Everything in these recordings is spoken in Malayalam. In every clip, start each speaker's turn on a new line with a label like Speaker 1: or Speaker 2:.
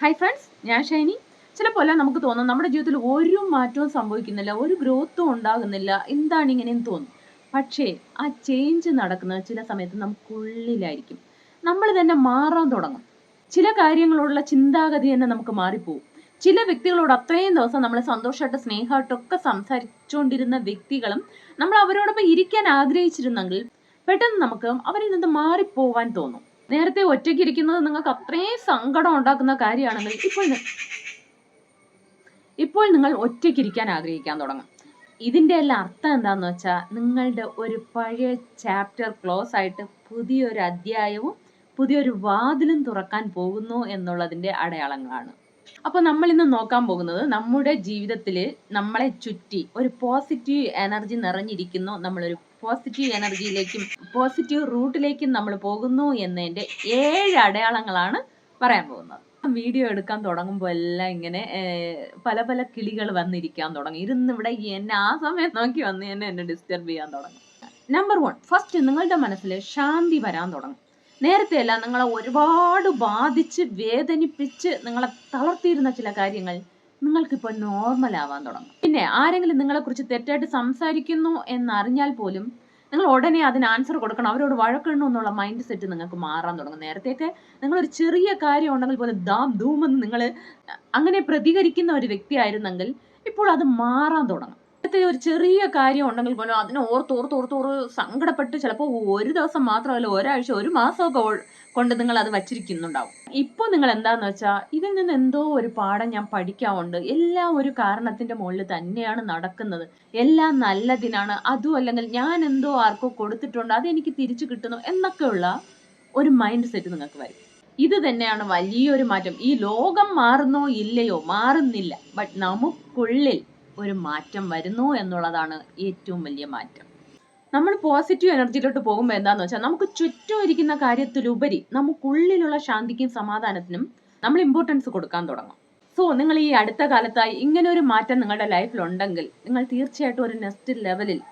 Speaker 1: ഹായ് ഫ്രണ്ട്സ്, ഞാൻ ഷൈനി. ചിലപ്പോൾ നമുക്ക് തോന്നും നമ്മുടെ ജീവിതത്തിൽ ഒരു മാറ്റവും സംഭവിക്കുന്നില്ല, ഒരു ഗ്രോത്തും ഉണ്ടാകുന്നില്ല, എന്താണ് ഇങ്ങനെയെന്ന് തോന്നും. പക്ഷേ ആ ചേഞ്ച് നടക്കുന്നത് ചില സമയത്ത് നമുക്കുള്ളിലായിരിക്കും. നമ്മൾ തന്നെ മാറാൻ തുടങ്ങും. ചില കാര്യങ്ങളോടുള്ള ചിന്താഗതി തന്നെ നമുക്ക് മാറിപ്പോവും. ചില വ്യക്തികളോട് അത്രയും ദിവസം നമ്മൾ സന്തോഷമായിട്ട് സ്നേഹമായിട്ടൊക്കെ സംസാരിച്ചുകൊണ്ടിരുന്ന വ്യക്തികളും നമ്മൾ അവരോടൊപ്പം ഇരിക്കാൻ ആഗ്രഹിച്ചിരുന്നെങ്കിൽ പെട്ടെന്ന് നമുക്ക് അവരിൽ നിന്ന് മാറിപ്പോവാൻ തോന്നും. നേരത്തെ ഒറ്റയ്ക്ക് ഇരിക്കുന്നത് നിങ്ങൾക്ക് അത്രയും സങ്കടം ഉണ്ടാക്കുന്ന കാര്യമാണെങ്കിൽ ഇപ്പോൾ നിങ്ങൾ ഒറ്റയ്ക്ക് ഇരിക്കാൻ ആഗ്രഹിക്കാൻ തുടങ്ങും. ഇതിന്റെ എല്ലാം അർത്ഥം എന്താന്ന് വെച്ചാൽ നിങ്ങളുടെ ഒരു പഴയ ചാപ്റ്റർ ക്ലോസ് ആയിട്ട് പുതിയൊരു അധ്യായവും പുതിയൊരു വാതിലും തുറക്കാൻ പോകുന്നു എന്നുള്ളതിന്റെ അടയാളങ്ങളാണ്. അപ്പോൾ നമ്മൾ ഇന്ന് നോക്കാൻ പോകുന്നത് നമ്മുടെ ജീവിതത്തിൽ നമ്മളെ ചുറ്റി ഒരു പോസിറ്റീവ് എനർജി നിറഞ്ഞിരിക്കുന്നു, നമ്മളൊരു പോസിറ്റീവ് എനർജിയിലേക്കും പോസിറ്റീവ് റൂട്ടിലേക്കും നമ്മൾ പോകുന്നു എന്നതിന്റെ 7 അടയാളങ്ങളാണ് പറയാൻ പോകുന്നത്. വീഡിയോ എടുക്കാൻ തുടങ്ങുമ്പോൾ എല്ലാം ഇങ്ങനെ പല പല കിളികൾ വന്നിരിക്കാൻ തുടങ്ങി. ഇരുന്നിവിടെ എന്നെ ആ സമയത്ത് നോക്കി വന്ന് എന്നെ ഡിസ്റ്റർബ് ചെയ്യാൻ തുടങ്ങി. നമ്പർ 1, ഫസ്റ്റ് നിങ്ങളുടെ മനസ്സിൽ ശാന്തി വരാൻ തുടങ്ങും. നേരത്തെ അല്ല നിങ്ങളെ ഒരുപാട് ബാധിച്ച് വേദനിപ്പിച്ച് നിങ്ങളെ തളർത്തിയിരുന്ന ചില കാര്യങ്ങൾ നിങ്ങൾക്കിപ്പോൾ നോർമൽ ആവാൻ തുടങ്ങും. പിന്നെ ആരെങ്കിലും നിങ്ങളെക്കുറിച്ച് തെറ്റായിട്ട് സംസാരിക്കുന്നു എന്നറിഞ്ഞാൽ പോലും നിങ്ങൾ ഉടനെ അതിന് ആൻസർ കൊടുക്കണം, അവരോട് വഴക്കിടണം എന്നുള്ള മൈൻഡ് സെറ്റ് നിങ്ങൾക്ക് മാറാൻ തുടങ്ങും. നേരത്തെയൊക്കെ നിങ്ങളൊരു ചെറിയ കാര്യം ഉണ്ടെങ്കിൽ പോലും ദാം ധൂമെന്ന് നിങ്ങൾ അങ്ങനെ പ്രതികരിക്കുന്ന ഒരു വ്യക്തി ആയിരുന്നെങ്കിൽ ഇപ്പോൾ അത് മാറാൻ തുടങ്ങും. ഒരു ചെറിയ കാര്യം ഉണ്ടെങ്കിൽ പോലും അതിനെ ഓർത്തോർത്തോർത്തോറ് സങ്കടപ്പെട്ട് ചിലപ്പോൾ ഒരു ദിവസം മാത്രമല്ല, ഒരാഴ്ച, ഒരു മാസമൊക്കെ കൊണ്ട് നിങ്ങൾ അത് വച്ചിരിക്കുന്നുണ്ടാവും. ഇപ്പോൾ നിങ്ങൾ എന്താന്ന് വെച്ചാൽ ഇതിൽ നിന്ന് എന്തോ ഒരു പാഠം ഞാൻ പഠിക്കാറുണ്ട്, എല്ലാം ഒരു കാരണത്തിന്റെ മുകളിൽ തന്നെയാണ് നടക്കുന്നത്, എല്ലാം നല്ലതിനാണ്, അതും അല്ലെങ്കിൽ ഞാൻ എന്തോ ആർക്കോ കൊടുത്തിട്ടുണ്ട് അതെനിക്ക് തിരിച്ചു കിട്ടുന്നു എന്നൊക്കെയുള്ള ഒരു മൈൻഡ് സെറ്റ് നിങ്ങൾക്ക് വരും. ഇത് തന്നെയാണ് വലിയൊരു മാറ്റം. ഈ ലോകം മാറുന്നോ ഇല്ലയോ, മാറുന്നില്ല, ബട്ട് നമുക്കുള്ളിൽ ഒരു മാറ്റം വരുന്നു എന്നുള്ളതാണ് ഏറ്റവും വലിയ മാറ്റം. നമ്മൾ പോസിറ്റീവ് എനർജിയിലോട്ട് പോകുമ്പോൾ എന്താന്ന് വെച്ചാൽ നമുക്ക് ചുറ്റും ഇരിക്കുന്ന കാര്യത്തിലുപരി നമുക്കുള്ളിലുള്ള ശാന്തിക്കും സമാധാനത്തിനും നമ്മൾ ഇമ്പോർട്ടൻസ് കൊടുക്കാൻ തുടങ്ങും. സോ നിങ്ങൾ ഈ അടുത്ത കാലത്തായി ഇങ്ങനെ ഒരു മാറ്റം നിങ്ങളുടെ ലൈഫിൽ ഉണ്ടെങ്കിൽ നിങ്ങൾ തീർച്ചയായിട്ടും ഒരു നെക്സ്റ്റ് ലെവലിൽ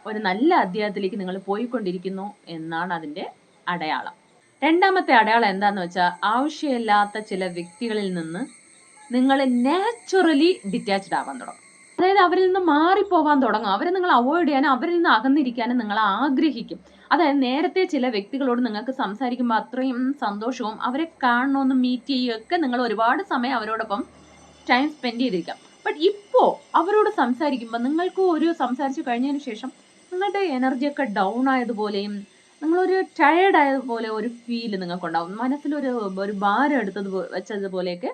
Speaker 1: ഒരു നല്ല അധ്യായത്തിലേക്ക് നിങ്ങൾ പോയിക്കൊണ്ടിരിക്കുന്നു എന്നാണ് അതിന്റെ അടയാളം. രണ്ടാമത്തെ അടയാളം എന്താന്ന് വെച്ചാൽ ആവശ്യമില്ലാത്ത ചില വ്യക്തികളിൽ നിന്ന് നിങ്ങൾ നാച്ചുറലി ഡിറ്റാച്ച്ഡ് ആവാൻ തുടങ്ങും. അതായത് അവരിൽ നിന്ന് മാറിപ്പോവാൻ തുടങ്ങും. അവരെ നിങ്ങൾ അവോയ്ഡ് ചെയ്യാനും അവരിൽ നിന്ന് അകന്നിരിക്കാനും നിങ്ങൾ ആഗ്രഹിക്കും. അതായത് നേരത്തെ ചില വ്യക്തികളോട് നിങ്ങൾക്ക് സംസാരിക്കുമ്പോൾ അത്രയും സന്തോഷവും അവരെ കാണണമെന്ന് മീറ്റ് ചെയ്യുകയൊക്കെ നിങ്ങൾ ഒരുപാട് സമയം അവരോടൊപ്പം ടൈം സ്പെൻഡ് ചെയ്തിരിക്കാം. ബട്ട് ഇപ്പോൾ അവരോട് സംസാരിക്കുമ്പോൾ നിങ്ങൾക്ക് ഒരു സംസാരിച്ചു കഴിഞ്ഞതിന് ശേഷം നിങ്ങളുടെ എനർജിയൊക്കെ ഡൗൺ ആയതുപോലെയും നിങ്ങളൊരു ടയേർഡ് ആയതുപോലെ ഒരു ഫീൽ നിങ്ങൾക്കുണ്ടാവും. മനസ്സിലൊരു ഭാരം വെച്ചതുപോലെയൊക്കെ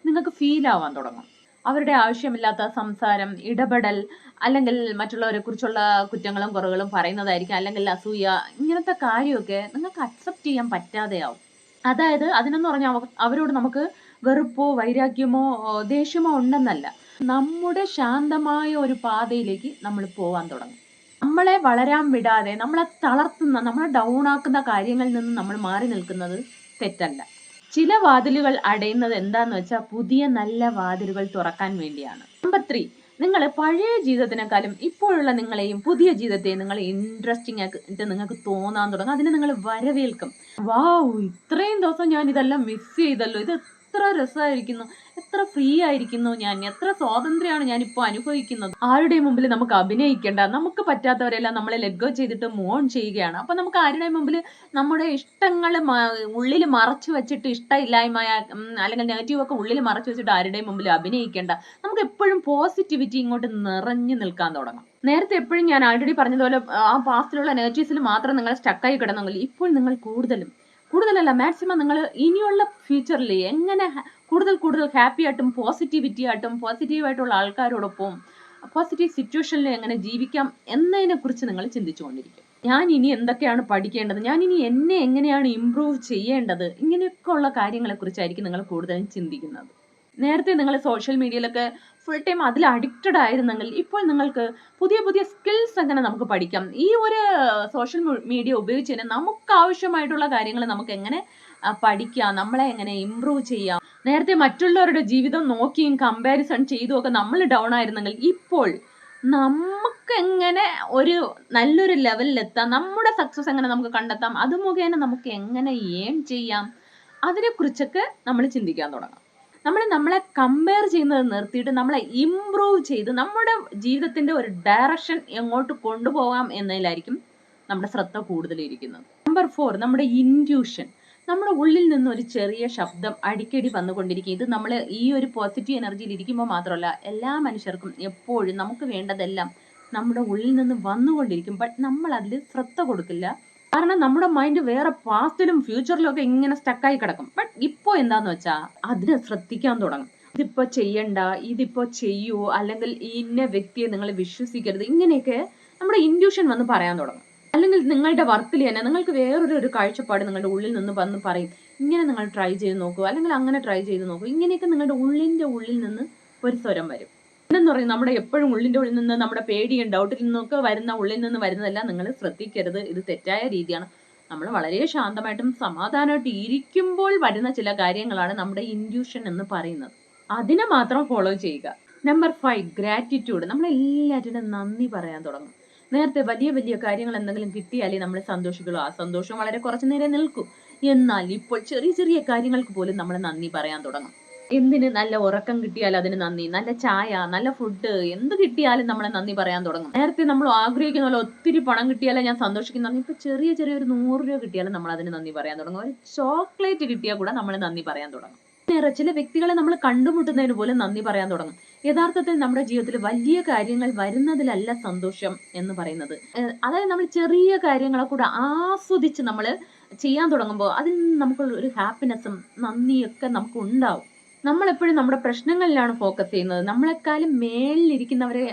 Speaker 1: നിങ്ങൾക്ക് ഫീൽ ആവാൻ തുടങ്ങും. അവരുടെ ആവശ്യമില്ലാത്ത സംസാരം, ഇടപെടൽ, അല്ലെങ്കിൽ മറ്റുള്ളവരെ കുറിച്ചുള്ള കുറ്റങ്ങളും കുറവുകളും പറയുന്നതായിരിക്കും, അല്ലെങ്കിൽ അസൂയ, ഇങ്ങനത്തെ കാര്യമൊക്കെ നിങ്ങൾക്ക് അക്സെപ്റ്റ് ചെയ്യാൻ പറ്റാതെയാവും. അതായത് അതിനെന്ന് പറഞ്ഞാൽ അവരോട് നമുക്ക് വെറുപ്പോ വൈരാഗ്യമോ ദേഷ്യമോ ഉണ്ടെന്നല്ല, നമ്മുടെ ശാന്തമായ ഒരു പാതയിലേക്ക് നമ്മൾ പോകാൻ തുടങ്ങും. നമ്മളെ വളരാൻ വിടാതെ നമ്മളെ തളർത്തുന്ന, നമ്മളെ ഡൗൺ ആക്കുന്ന കാര്യങ്ങളിൽ നിന്ന് നമ്മൾ മാറി നിൽക്കുന്നത് തെറ്റല്ല. ചില വാതിലുകൾ അടയുന്നത് എന്താന്ന് വെച്ചാൽ പുതിയ നല്ല വാതിലുകൾ തുറക്കാൻ വേണ്ടിയാണ്. നമ്പർ 3, നിങ്ങൾ പഴയ ജീവിതത്തിനേക്കാളും ഇപ്പോഴുള്ള നിങ്ങളെയും പുതിയ ജീവിതത്തെയും നിങ്ങൾ ഇൻട്രസ്റ്റിംഗ് ആയിട്ട് നിങ്ങൾക്ക് തോന്നാൻ തുടങ്ങും. അതിനെ നിങ്ങൾ വരവേൽക്കും. വാവ്, ഇത്രയും ദിവസം ഞാൻ ഇതെല്ലാം മിസ് ചെയ്തല്ലോ, ഇത് എത്ര രസമായിരിക്കുന്നു, എത്ര ഫ്രീ ആയിരിക്കുന്നു ഞാൻ, എത്ര സ്വാതന്ത്ര്യമാണ് ഞാൻ ഇപ്പോൾ അനുഭവിക്കുന്നത്. ആരുടെയും മുമ്പിൽ നമുക്ക് അഭിനയിക്കേണ്ട, നമുക്ക് പറ്റാത്തവരെല്ലാം നമ്മളെ ലെറ്റ് ഗോ ചെയ്തിട്ട് മോൺ ചെയ്യുകയാണ്. അപ്പൊ നമുക്ക് ആരുടെയും മുമ്പിൽ നമ്മുടെ ഇഷ്ടങ്ങൾ ഉള്ളിൽ മറച്ചു വെച്ചിട്ട്, ഇഷ്ടമില്ലായ്മ അല്ലെങ്കിൽ നെഗറ്റീവ് ഒക്കെ ഉള്ളിൽ മറച്ചു വെച്ചിട്ട് ആരുടെയും മുമ്പിൽ അഭിനയിക്കേണ്ട. നമുക്ക് എപ്പോഴും പോസിറ്റിവിറ്റി ഇങ്ങോട്ട് നിറഞ്ഞു നിൽക്കാൻ തുടങ്ങും. നേരത്തെ എപ്പോഴും ഞാൻ ആൾറെഡി പറഞ്ഞതുപോലെ ആ പാസ്റ്റിലുള്ള നെഗറ്റീവ്സിൽ മാത്രം നിങ്ങൾ സ്റ്റക്കായി കിടന്നെങ്കിൽ ഇപ്പോൾ നിങ്ങൾ കൂടുതലല്ല മാക്സിമം നിങ്ങൾ ഇനിയുള്ള ഫ്യൂച്ചറിൽ എങ്ങനെ കൂടുതൽ ഹാപ്പി ആയിട്ടും പോസിറ്റിവിറ്റി ആയിട്ടും പോസിറ്റീവായിട്ടുള്ള ആൾക്കാരോടൊപ്പം പോസിറ്റീവ് സിറ്റുവേഷനിൽ എങ്ങനെ ജീവിക്കാം എന്നതിനെ കുറിച്ച് നിങ്ങൾ ചിന്തിച്ചുകൊണ്ടിരിക്കും. ഞാൻ ഇനി എന്തൊക്കെയാണ് പഠിക്കേണ്ടത്, ഞാൻ ഇനി എന്നെ എങ്ങനെയാണ് ഇംപ്രൂവ് ചെയ്യേണ്ടത്, ഇങ്ങനെയൊക്കെ ഉള്ള കാര്യങ്ങളെ കുറിച്ചായിരിക്കും നിങ്ങൾ കൂടുതലും ചിന്തിക്കുന്നത്. നേരത്തെ നിങ്ങൾ സോഷ്യൽ മീഡിയയിലൊക്കെ ഫുൾ ടൈം അതിൽ അഡിക്റ്റഡ് ആയിരുന്നെങ്കിൽ ഇപ്പോൾ നിങ്ങൾക്ക് പുതിയ സ്കിൽസ് എങ്ങനെ നമുക്ക് പഠിക്കാം, ഈ ഒരു സോഷ്യൽ മീഡിയ ഉപയോഗിച്ച് തന്നെ നമുക്ക് ആവശ്യമായിട്ടുള്ള കാര്യങ്ങൾ നമുക്ക് എങ്ങനെ പഠിക്കാം, നമ്മളെ എങ്ങനെ ഇംപ്രൂവ് ചെയ്യാം. നേരത്തെ മറ്റുള്ളവരുടെ ജീവിതം നോക്കിയും കമ്പാരിസൺ ചെയ്തും ഒക്കെ നമ്മൾ ഡൗൺ ആയിരുന്നെങ്കിൽ ഇപ്പോൾ നമുക്ക് എങ്ങനെ ഒരു നല്ലൊരു ലെവലിൽ എത്താം, നമ്മുടെ സക്സസ് എങ്ങനെ നമുക്ക് കണ്ടെത്താം, അത് മുഖേന നമുക്ക് എങ്ങനെ ഏൺ ചെയ്യാം, അതിനെക്കുറിച്ചൊക്കെ നമ്മൾ ചിന്തിക്കാൻ തുടങ്ങാം. നമ്മളെ കമ്പയർ ചെയ്യുന്നത് നിർത്തിയിട്ട് നമ്മളെ ഇംപ്രൂവ് ചെയ്ത് നമ്മുടെ ജീവിതത്തിന്റെ ഒരു ഡയറക്ഷൻ എങ്ങോട്ട് കൊണ്ടുപോകാം എന്നതിലായിരിക്കും നമ്മുടെ ശ്രദ്ധ കൂടുതലിരിക്കുന്നത്. നമ്പർ 4, നമ്മുടെ ഇൻറ്റ്യൂഷൻ. നമ്മുടെ ഉള്ളിൽ നിന്ന് ഒരു ചെറിയ ശബ്ദം അടിക്കടി വന്നുകൊണ്ടിരിക്കും. ഇത് നമ്മൾ ഈ ഒരു പോസിറ്റീവ് എനർജിയിൽ ഇരിക്കുമ്പോൾ മാത്രമല്ല, എല്ലാ മനുഷ്യർക്കും എപ്പോഴും നമുക്ക് വേണ്ടതെല്ലാം നമ്മുടെ ഉള്ളിൽ നിന്ന് വന്നുകൊണ്ടിരിക്കും. ബട്ട് നമ്മൾ അതിൽ ശ്രദ്ധ കൊടുക്കില്ല. കാരണം നമ്മുടെ മൈൻഡ് വേറെ പാസ്റ്റിലും ഫ്യൂച്ചറിലും ഒക്കെ ഇങ്ങനെ സ്റ്റക്കായി കിടക്കും. ബട്ട് ഇപ്പോൾ എന്താന്ന് വെച്ചാൽ അതിനെ ശ്രദ്ധിക്കാൻ തുടങ്ങും. ഇതിപ്പോ ചെയ്യണ്ട, ഇതിപ്പോ ചെയ്യൂ, അല്ലെങ്കിൽ ഇന്ന വ്യക്തിയെ നിങ്ങൾ വിശ്വസിക്കരുത്, ഇങ്ങനെയൊക്കെ നമ്മുടെ ഇൻറ്റ്യൂഷൻ വന്ന് പറയാൻ തുടങ്ങും. അല്ലെങ്കിൽ നിങ്ങളുടെ വർക്കിൽ തന്നെ നിങ്ങൾക്ക് വേറൊരു കാഴ്ചപ്പാട് നിങ്ങളുടെ ഉള്ളിൽ നിന്ന് വന്ന് പറയും, ഇങ്ങനെ നിങ്ങൾ ട്രൈ ചെയ്ത് നോക്കൂ, അല്ലെങ്കിൽ അങ്ങനെ ട്രൈ ചെയ്ത് നോക്കൂ. ഇങ്ങനെയൊക്കെ നിങ്ങളുടെ ഉള്ളിൽ നിന്ന് ഒരു സ്വരം വരും. എന്നു പറയും, നമ്മുടെ എപ്പോഴും ഉള്ളിൻ്റെ ഉള്ളിൽ നിന്ന് നമ്മുടെ പേടിയും ഡൗട്ടിൽ നിന്നൊക്കെ ഉള്ളിൽ നിന്ന് വരുന്നതെല്ലാം നിങ്ങൾ ശ്രദ്ധിക്കരുത്. ഇത് തെറ്റായ രീതിയാണ്. നമ്മൾ വളരെ ശാന്തമായിട്ടും സമാധാനമായിട്ട് ഇരിക്കുമ്പോൾ വരുന്ന ചില കാര്യങ്ങളാണ് നമ്മുടെ ഇൻറ്റ്യൂഷൻ എന്ന് പറയുന്നത്. അതിനെ മാത്രം ഫോളോ ചെയ്യുക. Number 5, gratitude. നമ്മളെല്ലാവരുടെ നന്ദി പറയാൻ തുടങ്ങും. നേരത്തെ വലിയ കാര്യങ്ങൾ എന്തെങ്കിലും കിട്ടിയാലേ നമ്മൾ സന്തോഷിക്കുള്ളൂ. ആ സന്തോഷം വളരെ കുറച്ചു നേരം നിൽക്കും. എന്നാൽ ഇപ്പോൾ ചെറിയ കാര്യങ്ങൾക്ക് പോലും നമ്മൾ നന്ദി പറയാൻ തുടങ്ങും. എന്തിന്? നല്ല ഉറക്കം കിട്ടിയാൽ അതിന് നന്ദി, നല്ല ചായ, നല്ല ഫുഡ്, എന്ത് കിട്ടിയാലും നമ്മളെ നന്ദി പറയാൻ തുടങ്ങും. നേരത്തെ നമ്മൾ ആഗ്രഹിക്കുന്ന പോലെ ഒത്തിരി പണം കിട്ടിയാലേ ഞാൻ സന്തോഷിക്കുന്നു. ഇപ്പൊ ചെറിയ ഒരു 100 രൂപ കിട്ടിയാലും നമ്മൾ അതിന് നന്ദി പറയാൻ തുടങ്ങും. ഒരു ചോക്ലേറ്റ് കിട്ടിയാൽ കൂടെ നമ്മൾ നന്ദി പറയാൻ തുടങ്ങും. ചില വ്യക്തികളെ നമ്മൾ കണ്ടുമുട്ടുന്നതിന് പോലും നന്ദി പറയാൻ തുടങ്ങും. യഥാർത്ഥത്തിൽ നമ്മുടെ ജീവിതത്തിൽ വലിയ കാര്യങ്ങൾ വരുന്നതിലല്ല സന്തോഷം എന്ന് പറയുന്നത്. അതായത് നമ്മൾ ചെറിയ കാര്യങ്ങളെ കൂടെ ആസ്വദിച്ച് നമ്മൾ ചെയ്യാൻ തുടങ്ങുമ്പോൾ അതിൽ നമുക്കുള്ള ഒരു ഹാപ്പിനെസ്സും നന്ദിയൊക്കെ നമുക്ക് ഉണ്ടാവും. നമ്മളെപ്പോഴും നമ്മുടെ പ്രശ്നങ്ങളിലാണ് ഫോക്കസ് ചെയ്യുന്നത്. നമ്മളെക്കാളും മേളിലിരിക്കുന്നവരെ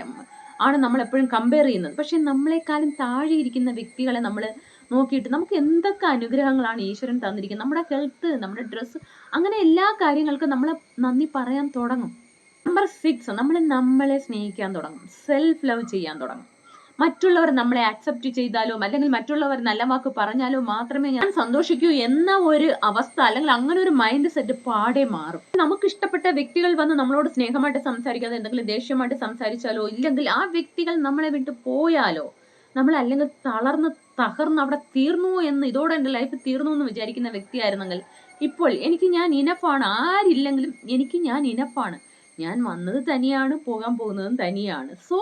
Speaker 1: ആണ് നമ്മളെപ്പോഴും കമ്പയർ ചെയ്യുന്നത്. പക്ഷെ നമ്മളെക്കാളും താഴെ ഇരിക്കുന്ന വ്യക്തികളെ നമ്മൾ നോക്കിയിട്ട് നമുക്ക് എന്തൊക്കെ അനുഗ്രഹങ്ങളാണ് ഈശ്വരൻ തന്നിരിക്കുന്നത്, നമ്മുടെ ഹെൽത്ത്, നമ്മുടെ ഡ്രസ്സ്, അങ്ങനെ എല്ലാ കാര്യങ്ങൾക്കും നമ്മൾ നന്ദി പറയാൻ തുടങ്ങും. നമ്പർ 6, നമ്മളെ സ്നേഹിക്കാൻ തുടങ്ങും. സെൽഫ് ലവ് ചെയ്യാൻ തുടങ്ങും. മറ്റുള്ളവർ നമ്മളെ അക്സെപ്റ്റ് ചെയ്താലോ അല്ലെങ്കിൽ മറ്റുള്ളവർ നല്ല വാക്ക് പറഞ്ഞാലോ മാത്രമേ ഞാൻ സന്തോഷിക്കൂ എന്ന ഒരു അവസ്ഥ, അല്ലെങ്കിൽ അങ്ങനെ ഒരു മൈൻഡ് സെറ്റ് പാടെ മാറും. നമുക്ക് ഇഷ്ടപ്പെട്ട വ്യക്തികൾ വന്ന് നമ്മളോട് സ്നേഹമായിട്ട് സംസാരിക്കാതെ എന്തെങ്കിലും ദേഷ്യമായിട്ട് സംസാരിച്ചാലോ, ഇല്ലെങ്കിൽ ആ വ്യക്തികൾ നമ്മളെ വിട്ട് പോയാലോ, നമ്മൾ അല്ലെങ്കിൽ തകർന്ന് അവിടെ തീർന്നു എന്ന്, ഇതോടെ എൻ്റെ ലൈഫ് തീർന്നു എന്ന് വിചാരിക്കുന്ന വ്യക്തിയായിരുന്നെങ്കിൽ ഇപ്പോൾ ഞാൻ ഇനഫാണ്, ആരില്ലെങ്കിലും ഞാൻ ഇനഫാണ്, ഞാൻ വന്നത് തനിയാണ്, പോകാൻ പോകുന്നതും തനിയാണ്. സോ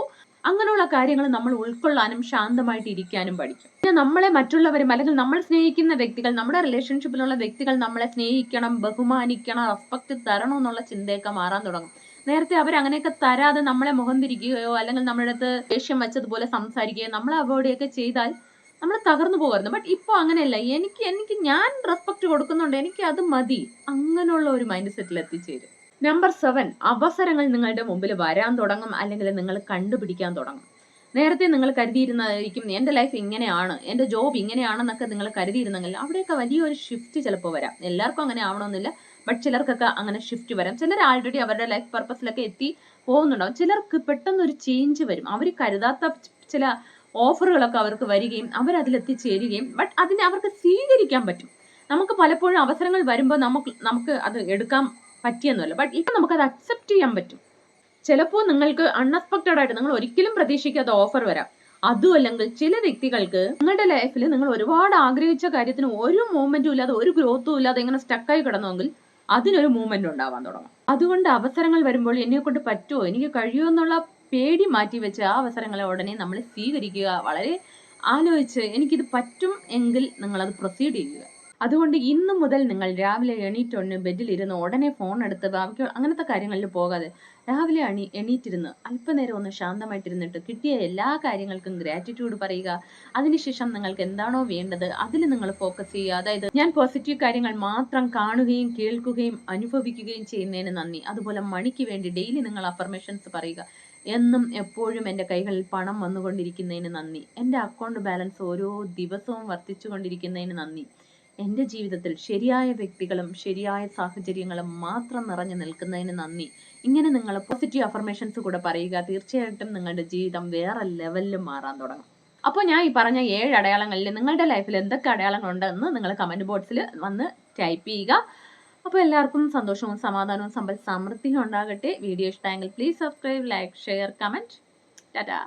Speaker 1: അങ്ങനെയുള്ള കാര്യങ്ങൾ നമ്മൾ ഉൾക്കൊള്ളാനും ശാന്തമായിട്ട് ഇരിക്കാനും പഠിക്കും. പിന്നെ നമ്മളെ മറ്റുള്ളവരും അല്ലെങ്കിൽ നമ്മൾ സ്നേഹിക്കുന്ന വ്യക്തികൾ, നമ്മുടെ റിലേഷൻഷിപ്പിലുള്ള വ്യക്തികൾ നമ്മളെ സ്നേഹിക്കണം, ബഹുമാനിക്കണം, റെസ്പെക്ട് തരണം എന്നുള്ള ചിന്തയൊക്കെ മാറാൻ തുടങ്ങും. നേരത്തെ അവരങ്ങനെയൊക്കെ തരാതെ നമ്മളെ മുഖം തിരിക്കുകയോ അല്ലെങ്കിൽ നമ്മുടെ അടുത്ത് ദേഷ്യം വെച്ചതുപോലെ സംസാരിക്കുകയോ നമ്മളെ അവോയ്ഡ് ഒക്കെ ചെയ്താൽ നമ്മൾ തകർന്നു പോകരുത്. ബട്ട് ഇപ്പോൾ അങ്ങനെയല്ല. എനിക്ക് ഞാൻ റെസ്പെക്ട് കൊടുക്കുന്നുണ്ട്, എനിക്ക് അത് മതി, അങ്ങനെയുള്ള ഒരു മൈൻഡ് സെറ്റിൽ എത്തിച്ചേരും. നമ്പർ 7, അവസരങ്ങൾ നിങ്ങളുടെ മുമ്പിൽ വരാൻ തുടങ്ങും, അല്ലെങ്കിൽ നിങ്ങൾ കണ്ടുപിടിക്കാൻ തുടങ്ങും. നേരത്തെ നിങ്ങൾ കരുതിയിരുന്നായിരിക്കും എൻ്റെ ലൈഫ് ഇങ്ങനെയാണ്, എൻ്റെ ജോബ് ഇങ്ങനെയാണെന്നൊക്കെ നിങ്ങൾ കരുതിയിരുന്നെങ്കിൽ അവിടെയൊക്കെ വലിയൊരു ഷിഫ്റ്റ് ചിലപ്പോൾ വരാം. എല്ലാവർക്കും അങ്ങനെ ആവണമെന്നില്ല, ബട്ട് ചിലർക്കൊക്കെ അങ്ങനെ ഷിഫ്റ്റ് വരാം. ചിലർ ആൾറെഡി അവരുടെ ലൈഫ് പർപ്പസിലൊക്കെ എത്തി പോകുന്നുണ്ടാവും. ചിലർക്ക് പെട്ടെന്നൊരു ചേഞ്ച് വരും. അവർ കരുതാത്ത ചില ഓഫറുകളൊക്കെ അവർക്ക് വരികയും അവരതിലെത്തിച്ചേരുകയും, ബട്ട് അതിനെ അവർക്ക് സ്വീകരിക്കാൻ പറ്റും. നമുക്ക് പലപ്പോഴും അവസരങ്ങൾ വരുമ്പോൾ നമുക്ക് അത് എടുക്കാൻ പറ്റിയെന്നല്ല, ബട്ട് ഇപ്പം നമുക്കത് അക്സെപ്റ്റ് ചെയ്യാൻ പറ്റും. ചിലപ്പോൾ നിങ്ങൾക്ക് അൺഎക്സ്പെക്റ്റഡ് ആയിട്ട് നിങ്ങൾ ഒരിക്കലും പ്രതീക്ഷിക്കാത്ത ഓഫർ വരാം. അതും അല്ലെങ്കിൽ ചില വ്യക്തികൾക്ക് നിങ്ങളുടെ ലൈഫിൽ നിങ്ങൾ ഒരുപാട് ആഗ്രഹിച്ച കാര്യത്തിന് ഒരു മൂവ്മെന്റും ഇല്ലാതെ, ഒരു ഗ്രോത്തും ഇല്ലാതെ ഇങ്ങനെ സ്റ്റക്കായി കിടന്നുവെങ്കിൽ അതിനൊരു മൂവ്മെന്റ് ഉണ്ടാവാൻ തുടങ്ങും. അതുകൊണ്ട് അവസരങ്ങൾ വരുമ്പോൾ എന്നെ കൊണ്ട് പറ്റുമോ, എനിക്ക് കഴിയുമോ എന്നുള്ള പേടി മാറ്റി വെച്ച് ആ അവസരങ്ങളെ ഉടനെ നമ്മൾ സ്വീകരിക്കുക. വളരെ ആലോചിച്ച് എനിക്കിത് പറ്റും എങ്കിൽ നിങ്ങളത് പ്രൊസീഡ് ചെയ്യുക. അതുകൊണ്ട് ഇന്നു മുതൽ നിങ്ങൾ രാവിലെ എണീറ്റൊന്ന് ബെഡിലിരുന്ന് ഉടനെ ഫോൺ എടുത്ത് ബാക്കി അങ്ങനത്തെ കാര്യങ്ങളിൽ പോകാതെ രാവിലെ എണീറ്റിരുന്ന് അല്പനേരം ഒന്ന് ശാന്തമായിട്ടിരുന്നിട്ട് കിട്ടിയ എല്ലാ കാര്യങ്ങൾക്കും ഗ്രാറ്റിറ്റ്യൂഡ് പറയുക. അതിനുശേഷം നിങ്ങൾക്ക് എന്താണോ വേണ്ടത് അതിൽ നിങ്ങൾ ഫോക്കസ് ചെയ്യുക. അതായത് ഞാൻ പോസിറ്റീവ് കാര്യങ്ങൾ മാത്രം കാണുകയും കേൾക്കുകയും അനുഭവിക്കുകയും ചെയ്യുന്നതിന് നന്ദി. അതുപോലെ മണിക്ക് വേണ്ടി ഡെയിലി നിങ്ങൾ അഫർമേഷൻസ് പറയുക. എന്നും എപ്പോഴും എൻ്റെ കൈകളിൽ പണം വന്നുകൊണ്ടിരിക്കുന്നതിന് നന്ദി. എൻ്റെ അക്കൗണ്ട് ബാലൻസ് ഓരോ ദിവസവും വർദ്ധിച്ചു കൊണ്ടിരിക്കുന്നതിന് നന്ദി. എൻ്റെ ജീവിതത്തിൽ ശരിയായ വ്യക്തികളും ശരിയായ സാഹചര്യങ്ങളും മാത്രം നിറഞ്ഞു നിൽക്കുന്നതിന് നന്ദി. ഇങ്ങനെ നിങ്ങൾ പോസിറ്റീവ് അഫർമേഷൻസ് കൂടെ പറയുക. തീർച്ചയായിട്ടും നിങ്ങളുടെ ജീവിതം വേറെ ലെവലിൽ മാറാൻ തുടങ്ങും. അപ്പോൾ ഞാൻ ഈ പറഞ്ഞ 7 അടയാളങ്ങളിൽ നിങ്ങളുടെ ലൈഫിൽ എന്തൊക്കെ അടയാളങ്ങളുണ്ടെന്ന് നിങ്ങൾ കമൻറ്റ് ബോക്സിൽ വന്ന് ടൈപ്പ് ചെയ്യുക. അപ്പോൾ എല്ലാവർക്കും സന്തോഷവും സമാധാനവും സമ്പൽ സമൃദ്ധിയും ഉണ്ടാകട്ടെ. വീഡിയോ ഇഷ്ടമായെങ്കിൽ please subscribe, like, share, comment. Tata.